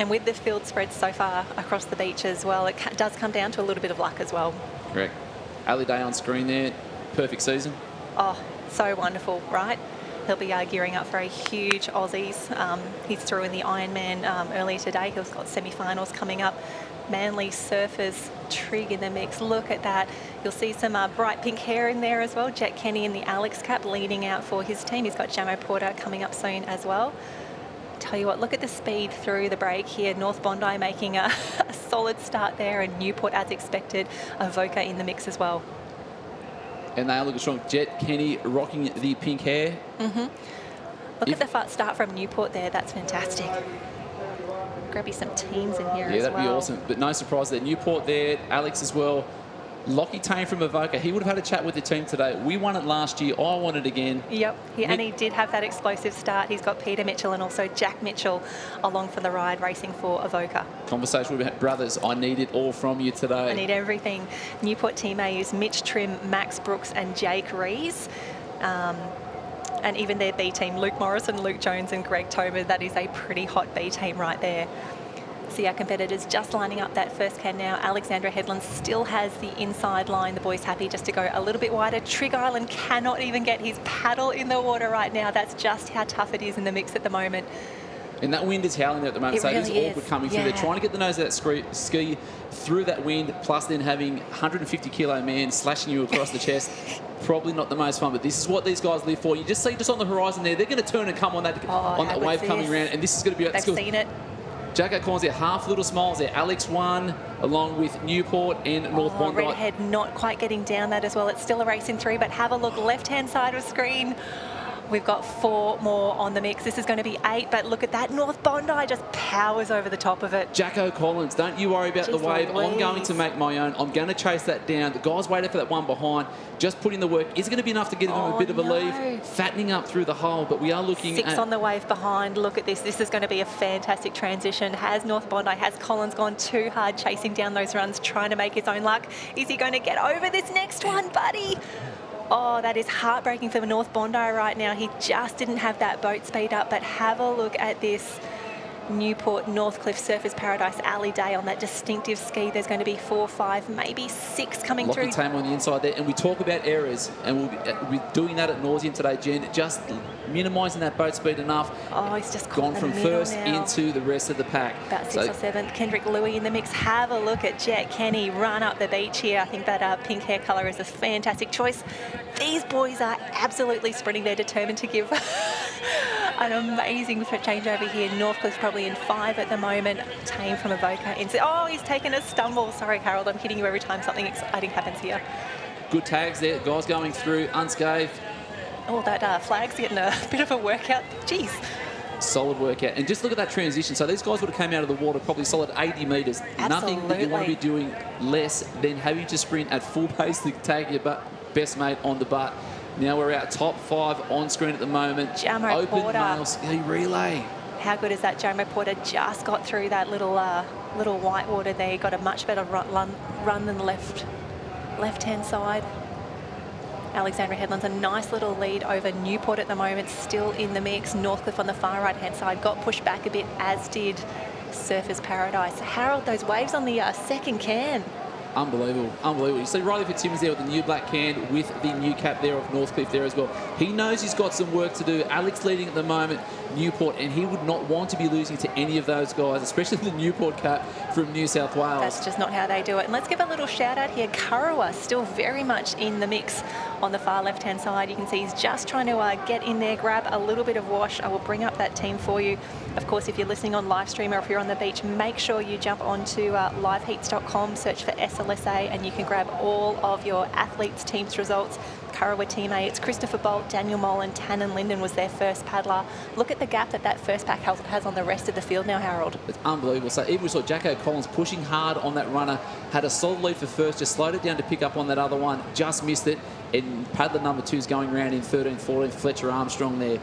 And with the field spread so far across the beach as well, it does come down to a little bit of luck as well. Correct. Ali Day on screen there. Perfect season. Oh, so wonderful, right? He'll be gearing up for a huge Aussies. He's through in the Ironman earlier today. He's got semi-finals coming up. Manly surfers, Trig in the mix. Look at that. You'll see some bright pink hair in there as well. Jack Kenny in the Alex cap leading out for his team. He's got Jamo Porter coming up soon as well. Tell you what, look at the speed through the break here. North Bondi making a solid start there, and Newport, as expected, Avoca in the mix as well. And they look strong. Jet Kenny rocking the pink hair. Look at the start from Newport there. That's fantastic. Grab you some teams in here as well. Yeah, that'd be awesome. But no surprise there. Newport there, Alex as well. Lockie Tane from Avoca. He would have had a chat with the team today. We won it last year. I won it again. Yep. And he did have that explosive start. He's got Peter Mitchell and also Jack Mitchell along for the ride racing for Avoca. Conversation with brothers. I need it all from you today. I need everything. Newport team AUs Mitch Trim, Max Brooks and Jake Rees. And even their B team, Luke Morrison, Luke Jones and Greg Tomer. That is a pretty hot B team right there. See our competitors just lining up that first can now. Alexandra Headland still has the inside line. The boys happy just to go a little bit wider. Trig Island cannot even get his paddle in the water right now. That's just how tough it is in the mix at the moment. And that wind is howling there at the moment, It so really it is awkward coming through. They're trying to get the nose of that ski through that wind, plus then having 150-kilo man slashing you across the chest. Probably not the most fun, but this is what these guys live for. You just see just on the horizon there, they're going to turn and come on that wave coming around, and this is going to be... They've seen it. Jacko Collins there, half little smiles there. Alex won, along with Newport and North Bondi. Redhead not quite getting down that as well. It's still a race in 3, but have a look, left-hand side of screen. We've got 4 more on the mix. This is going to be 8, but look at that. North Bondi just powers over the top of it. Jacko Collins, don't you worry about the wave. I'm going to make my own. I'm going to chase that down. The guy's waiting for that one behind. Just put in the work. Is it going to be enough to give him a bit of a lead? Fattening up through the hole, but we are looking 6 on the wave behind. Look at this. This is going to be a fantastic transition. Has North Bondi, has Collins gone too hard chasing down those runs, trying to make his own luck? Is he going to get over this next one, buddy? Oh, that is heartbreaking for North Bondi right now. He just didn't have that boat speed up, but have a look at this Newport Northcliffe Surfers Paradise Ali Day on that distinctive ski. There's going to be 4, 5, maybe 6 coming through. Lockie Tame on the inside there, and we talk about errors, and we'll be doing that at nauseam today, Jen. Just minimising that boat speed enough. Oh, he's just gone from first into the rest of the pack. About 6 or 7. Kendrick Louis in the mix. Have a look at Jet Kenny run up the beach here. I think that pink hair colour is a fantastic choice. These boys are absolutely sprinting. They're determined to give an amazing changeover here. Northcliffe's probably in 5 at the moment. Tame from Avoca. Oh, he's taken a stumble. Sorry, Harold, I'm hitting you every time something exciting happens here. Good tags there. Guys going through unscathed. Oh, that flag's getting a bit of a workout. Jeez. Solid workout. And just look at that transition. So these guys would have come out of the water probably solid 80 metres. Nothing that you want to be doing less than having to sprint at full pace to take your best mate on the butt. Now we're out top 5 on screen at the moment. Jamo Open Porter. male ski relay. How good is that? Jamo Porter just got through that little white water there. He got a much better run than the left-hand side. Alexandra Headland's a nice little lead over Newport at the moment, still in the mix. Northcliffe on the far right-hand side got pushed back a bit, as did Surfers Paradise. Harold, those waves on the second can. Unbelievable, unbelievable. You see Riley Fitzsimmons there with the new black can with the new cap there of Northcliffe there as well. He knows he's got some work to do. Alex leading at the moment, Newport, and he would not want to be losing to any of those guys, especially the Newport cap from New South Wales. That's just not how they do it. And let's give a little shout out here. Kurrawa still very much in the mix on the far left-hand side. You can see he's just trying to get in there, grab a little bit of wash. I will bring up that team for you. Of course, if you're listening on live stream or if you're on the beach, make sure you jump onto liveheats.com, search for SLSA, and you can grab all of your athletes' teams results. Kurrawa Team A, it's Christopher Bolt, Daniel Molan, Tannen Linden was their first paddler. Look at the gap that first pack has on the rest of the field now, Harold. It's unbelievable. So even we saw Jacko Collins pushing hard on that runner, had a solid lead for first, just slowed it down to pick up on that other one, just missed it, and paddler number 2 is going around in 13th, 14th, Fletcher Armstrong there.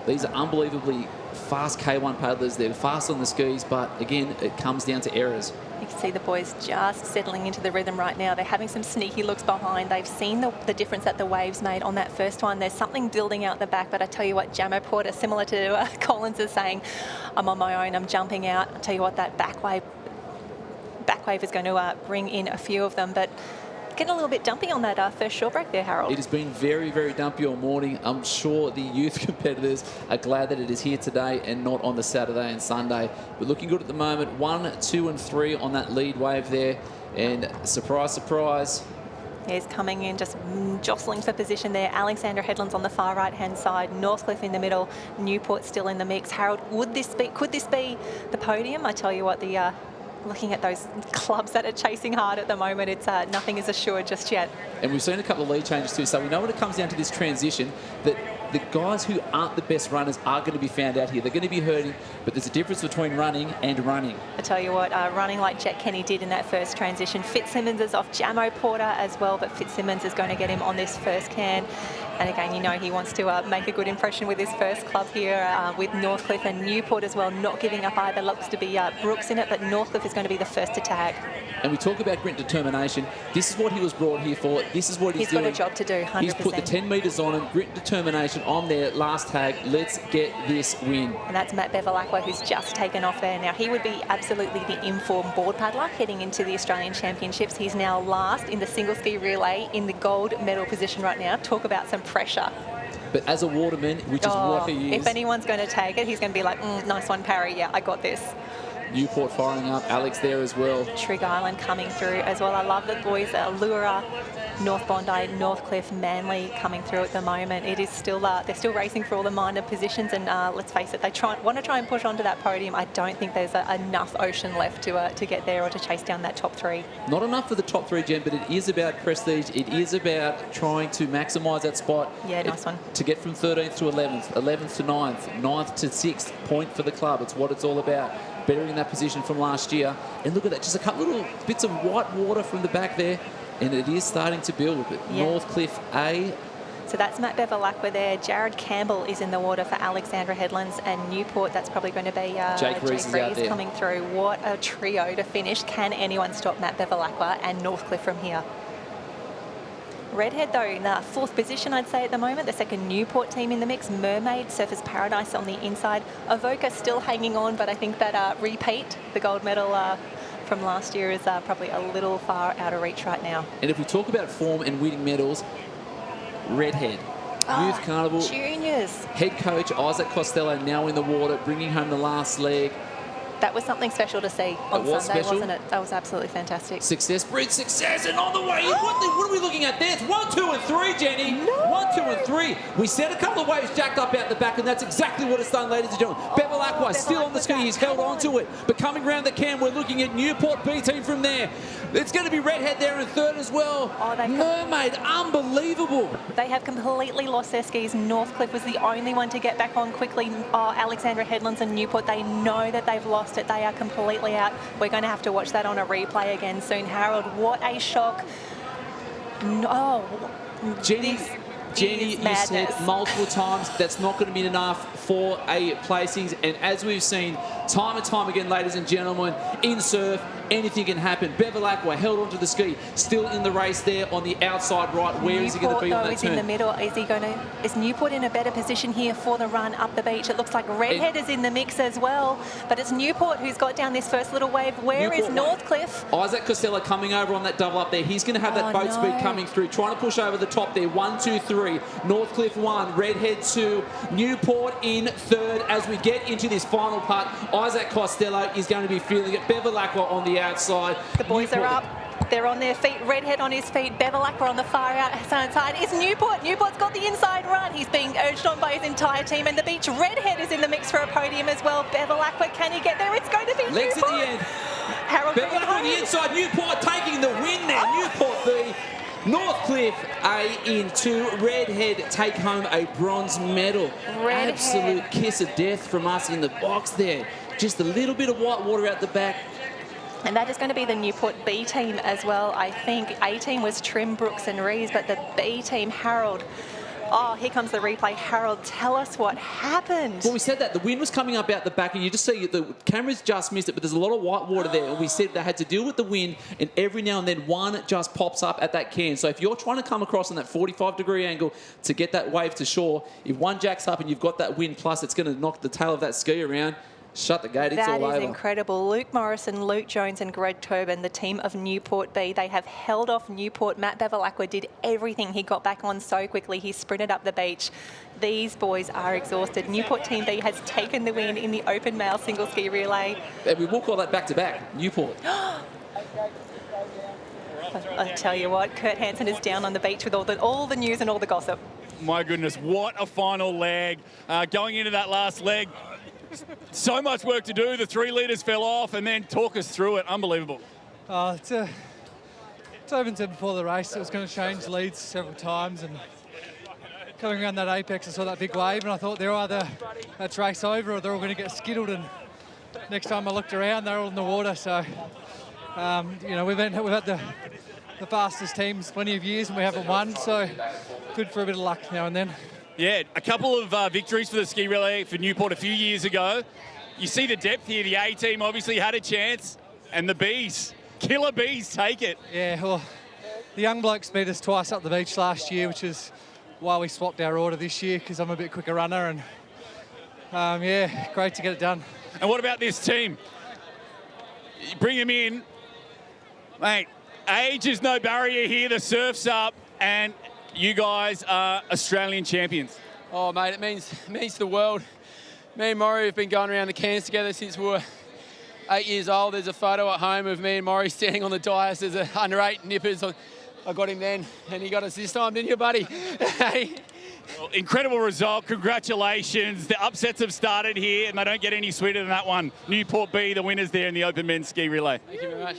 These are unbelievably fast K1 paddlers. They're fast on the skis, but again, it comes down to errors. You can see the boys just settling into the rhythm right now. They're having some sneaky looks behind. They've seen the difference that the waves made on that first one. There's something building out the back, but I tell you what, Jamo Porter, similar to Collins, is saying, I'm on my own, I'm jumping out. I tell you what, that back wave is going to bring in a few of them, but getting a little bit dumpy on that first short break there, Harold. It has been very, very dumpy all morning. I'm sure the youth competitors are glad that it is here today and not on the Saturday and Sunday. But looking good at the moment. 1, 2 and 3 on that lead wave there. And surprise, surprise. He's coming in, just jostling for position there. Alexandra Headland's on the far right-hand side. Northcliffe in the middle. Newport still in the mix. Harold, could this be the podium? I tell you what, looking at those clubs that are chasing hard at the moment, it's nothing is assured just yet. And we've seen a couple of lead changes too, so we know when it comes down to this transition that the guys who aren't the best runners are going to be found out here. They're going to be hurting, but there's a difference between running and running. I tell you what, running like Jet Kenny did in that first transition. Fitzsimmons is off Jamo Porter as well, but Fitzsimmons is going to get him on this first can. And again, you know, he wants to make a good impression with his first club here with Northcliffe and Newport as well, not giving up either. Looks to be Brooks in it, but Northcliffe is going to be the first to tag. And we talk about grit and determination. This is what he was brought here for. This is what he's doing. He's got a job to do, 100%. He's put the 10 metres on him, grit and determination on there, last tag. Let's get this win. And that's Matt Bevilacqua, who's just taken off there. Now, he would be absolutely the informed board paddler heading into the Australian Championships. He's now last in the single ski relay in the gold medal position right now. Talk about some pressure. But as a waterman, which is what he is. If anyone's going to take it, he's going to be like, nice one, Parry. Yeah, I got this. Newport firing up, Alex there as well. Trig Island coming through as well. I love the boys, Allura, North Bondi, Northcliffe, Manly coming through at the moment. It is still, they're still racing for all the minor positions, and let's face it, they want to try and push onto that podium. I don't think there's enough ocean left to get there or to chase down that top 3. Not enough for the top 3, Jen, but it is about prestige. It is about trying to maximise that spot. Yeah, nice one. To get from 13th to 11th, 11th to 9th, 9th to 6th, point for the club. It's what it's all about. Bettering that position from last year. And look at that, just a couple little bits of white water from the back there. And it is starting to build. But yeah. Northcliffe A. So that's Matt Bevilacqua there. Jared Campbell is in the water for Alexandra Headlands, and Newport, that's probably going to be Jake Rees coming through. What a trio to finish. Can anyone stop Matt Bevilacqua and Northcliffe from here? Redhead, though, in the 4th position, I'd say, at the moment. The second Newport team in the mix. Mermaid, Surfers Paradise on the inside. Avoca still hanging on, but I think that repeat, the gold medal from last year, is probably a little far out of reach right now. And if we talk about form and winning medals, Redhead. Youth Carnival. Juniors. Head coach Isaac Costello now in the water, bringing home the last leg. That was something special to see on Sunday, wasn't it? That was absolutely fantastic. Success breeds success, and on the way in, what are we looking at there? It's 1, 2 and 3, Jenny. No. 1, 2 and 3. We set a couple of waves jacked up out the back, and that's exactly what it's done, ladies and gentlemen. Bevilacqua still on the ski. He's held on to it. But coming round the cam, we're looking at Newport B team from there. It's going to be Redhead there in 3rd as well. Mermaid, unbelievable. They have completely lost their skis. Northcliffe was the only one to get back on quickly. Alexandra Headlands and Newport, they know that they've lost it. They are completely out. We're going to have to watch that on a replay again soon. Harold, what a shock. No. Jenny, you said multiple times that's not going to be enough for a placings. And as we've seen time and time again, ladies and gentlemen, in surf, anything can happen. Bevilacqua held onto the ski, still in the race there on the outside right. Where is he going to be on that turn? In the middle. Is Newport in a better position here for the run up the beach? It looks like Redhead is in the mix as well, but it's Newport who's got down this first little wave. Where is Northcliffe? Isaac Costello coming over on that double up there. He's going to have that boat speed coming through, trying to push over the top there. 1, 2, 3. Northcliffe 1, Redhead 2, Newport in 3rd. As we get into this final part, Isaac Costello is going to be feeling it. Bevilacqua on the outside. The boys are up. They're on their feet. Redhead on his feet. Bevilacqua on the far outside side. It's Newport. Newport's got the inside run. He's being urged on by his entire team. And the beach, Redhead is in the mix for a podium as well. Bevilacqua, can he get there? It's going to be Legs Newport. at the end. Harold Bevilacqua on the inside. Newport taking the win there. Newport B. Northcliffe A in 2. Redhead take home a bronze medal. Redhead. Absolute kiss of death from us in the box there. Just a little bit of white water out the back. And that is going to be the Newport B team as well. I think A team was Trim, Brooks and Rees, but the B team, Harold, Oh, here comes the replay. Harold, tell us what happened. Well, we said that the wind was coming up out the back, and you just see the cameras just missed it, but there's a lot of white water there. And we said they had to deal with the wind, and every now and then one just pops up at that can. So if you're trying to come across on that 45-degree angle to get that wave to shore, if one jacks up and you've got that wind plus, it's going to knock the tail of that ski around. Shut the gate, it's all over. That is incredible. Luke Morrison, Luke Jones and Greg Tobin, the team of Newport B, they have held off Newport. Matt Bevilacqua did everything. He got back on so quickly. He sprinted up the beach. These boys are exhausted. Newport Team B has taken the win in the open male single ski relay. And we will call that back-to-back, Newport. I tell you what, Kurt Hansen is down on the beach with all the news and all the gossip. My goodness, what a final leg. Going into that last leg, so much work to do. The 3 litres fell off, and then talk us through it. Unbelievable. It's open said before the race it was going to change leads several times, and coming around that apex I saw that big wave and I thought they're either that's race over or they're all going to get skittled, and next time I looked around they're all in the water. So you know, we've had the fastest teams plenty of years and we haven't won, so good for a bit of luck now and then. Yeah, a couple of victories for the ski relay for Newport a few years ago. You see the depth here. The A team obviously had a chance, and the Bs, killer Bs, take it. Yeah, well, the young blokes beat us twice up the beach last year, which is why we swapped our order this year, because I'm a bit quicker runner, and yeah, great to get it done. And what about this team? You bring them in, mate. Age is no barrier here. The surf's up, and you guys are Australian champions. Oh, mate, it means the world. Me and Maury have been going around the cans together since we were 8 years old. There's a photo at home of me and Maury standing on the dais as a under 8 nippers. I got him then, and he got us this time, didn't you, buddy? Well, incredible result. Congratulations. The upsets have started here, and they don't get any sweeter than that one. Newport B, the winners there in the open men's ski relay. Thank you very much.